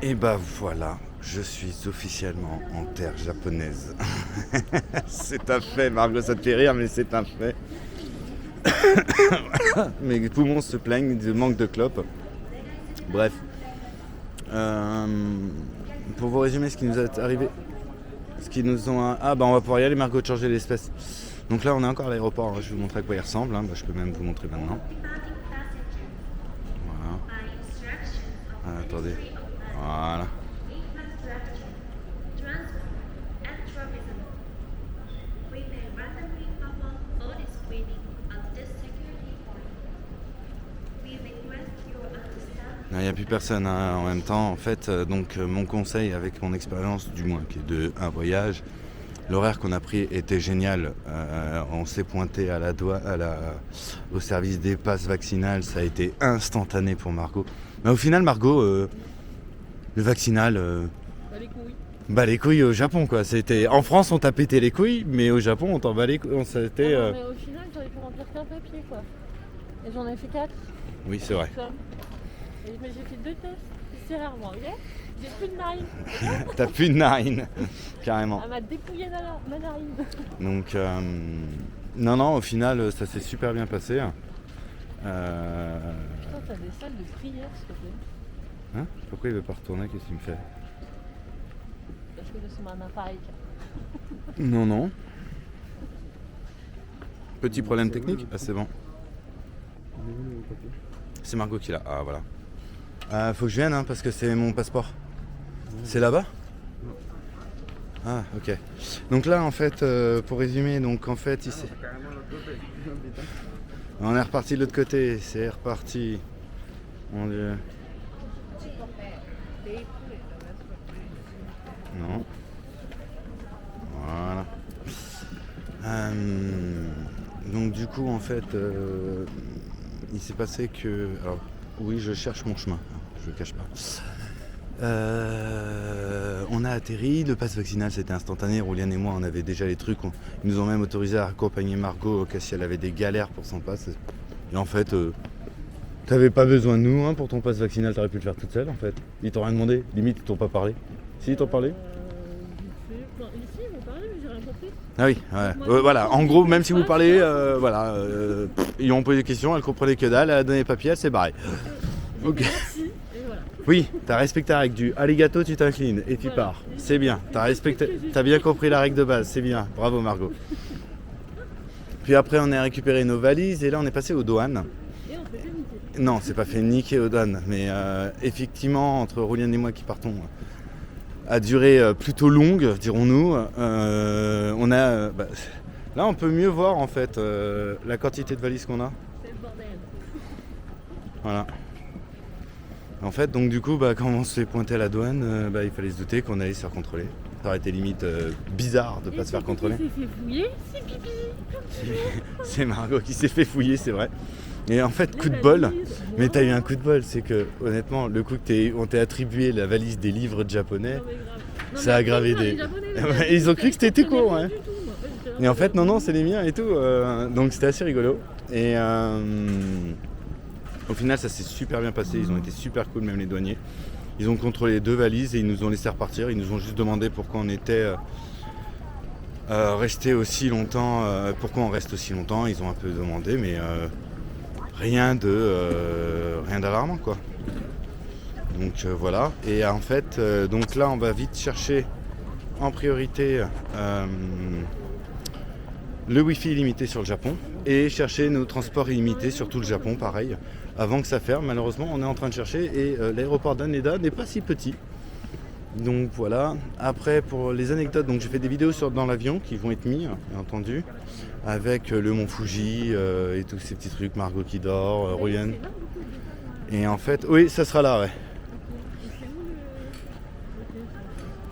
Et bah voilà, je suis officiellement en terre japonaise. C'est un fait, Margot, ça te fait rire, mais c'est un fait. Mes poumons se plaignent de manque de clopes. Bref. Euh, pour vous résumer ce qui nous est arrivé. Ce qui nous ont... Ah bah on va pouvoir y aller, Margot, de changer l'espèce. Donc là on est encore à l'aéroport, hein. Je vais vous montrer à quoi il ressemble. Bah, je peux même vous montrer maintenant. Voilà. Ah, attendez. Voilà. Il n'y a plus personne hein, en même temps. En fait, donc mon conseil avec mon expérience, du moins qui est de un voyage, l'horaire qu'on a pris était génial. On s'est pointé à au service des passes vaccinales. Ça a été instantané pour Margot. Mais au final, Margot, le vaccinal, Les couilles. les couilles au Japon quoi. C'était en France on t'a pété les couilles, mais au Japon on t'en bat les couilles. C'était. Mais au final, j'aurais pu remplir qu'un papier, quoi. Et j'en ai fait 4. Oui, c'est vrai. Mais j'ai fait 2 tests. C'est rarement, ok. J'ai plus de narine. T'as plus de narine, carrément. Elle m'a dépouillé ma narine. Donc, non, au final, ça s'est super bien passé. Putain, t'as des salles de prière, s'il te plaît. Hein? Pourquoi il veut pas retourner? Qu'est-ce qu'il me fait? Parce que c'est un appareil. Non. Petit problème technique? Ah, c'est bon. C'est Margot qui l'a. Ah, voilà. Faut que je vienne, hein, parce que c'est mon passeport. C'est là-bas? Ah, ok. Donc là, en fait, pour résumer, donc en fait, ici... On est reparti de l'autre côté. C'est reparti. Mon Dieu. Non. Voilà. Donc du coup en fait il s'est passé que... Alors oui je cherche mon chemin, je le cache pas. On a atterri, le pass vaccinal c'était instantané, Rouliane et moi on avait déjà les trucs, ils nous ont même autorisé à accompagner Margot au cas si elle avait des galères pour son pass. Et en fait t'avais pas besoin de nous hein, pour ton pass vaccinal, t'aurais pu le faire toute seule en fait. Ils t'ont rien demandé, limite ils t'ont pas parlé. Si ils t'ont parlé? Ici, ils m'ont parlé, mais j'ai rien compris. Ah oui, ouais. Voilà, en gros, même si vous parlez, ils ont posé des questions, elle comprenait que dalle, elle a donné les papiers, elle s'est barrée. Ok. Merci, et voilà. Oui, t'as respecté la règle du alligato, tu t'inclines et tu Voilà. pars. C'est bien, t'as bien compris la règle de base, c'est bien. Bravo Margot. Puis après, on a récupéré nos valises et là, on est passé aux douanes. Et on s'est fait niquer. Non, c'est pas fait niquer aux douanes, mais effectivement, entre Rouliane et moi qui partons à durée plutôt longue, dirons-nous, on a... là, on peut mieux voir en fait la quantité de valises qu'on a. C'est le bordel. Voilà. En fait, donc du coup, quand on s'est pointé à la douane, il fallait se douter qu'on allait se faire contrôler. Ça aurait été limite bizarre de pas se faire contrôler. Il s'est fait fouiller, c'est pipi. C'est Margot qui s'est fait fouiller, c'est vrai. Et en fait, coup de bol, mais t'as eu un coup de bol, c'est que honnêtement, le coup que on t'ait attribué la valise des livres de japonais, Non, mais grave. ça a aggravé des... Ils ont cru que c'était tes cours, ouais. Et en fait, non, c'est les miens et tout. Donc c'était assez rigolo. Et au final, ça s'est super bien passé. Ils ont été super cool, même les douaniers. Ils ont contrôlé 2 valises et ils nous ont laissé repartir. Ils nous ont juste demandé pourquoi on était resté aussi longtemps. Pourquoi on reste aussi longtemps. Ils ont un peu demandé, mais rien d'alarmant, quoi. Donc voilà. Et en fait, donc là, on va vite chercher en priorité le Wi-Fi illimité sur le Japon et chercher nos transports illimités sur tout le Japon, pareil, avant que ça ferme. Malheureusement, on est en train de chercher et l'aéroport d'Haneda n'est pas si petit. Donc voilà. Après, pour les anecdotes, donc j'ai fait des vidéos dans l'avion qui vont être mis, bien entendu, avec le mont Fuji et tous ces petits trucs, Margot qui dort, Rouliane. Et en fait, oui, ça sera là, ouais.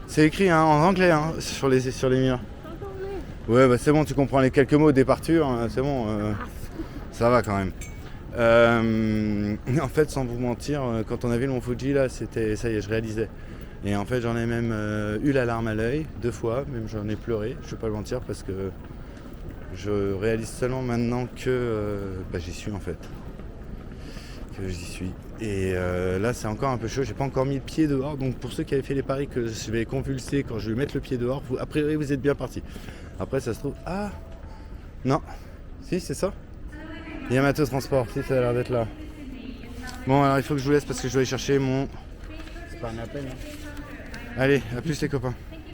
C'est écrit hein, en anglais hein, sur les murs. Ouais, c'est bon, tu comprends les quelques mots d'éparture, hein, c'est bon, ça va quand même. En fait, sans vous mentir, quand on a vu le mont Fuji, là, c'était, ça y est, je réalisais. Et en fait, j'en ai même eu la larme à l'œil, 2 fois, même j'en ai pleuré, je vais pas le mentir, parce que je réalise seulement maintenant que j'y suis en fait. que j'y suis. Et là c'est encore un peu chaud, j'ai pas encore mis le pied dehors, donc pour ceux qui avaient fait les paris que je vais convulser quand je vais mettre le pied dehors, a priori vous êtes bien parti. Après ça se trouve... Ah non, si c'est ça. Yamato Transport, si ça a l'air d'être là. Bon alors il faut que je vous laisse parce que je dois aller chercher mon... C'est pas un appel hein. Allez, à plus les copains.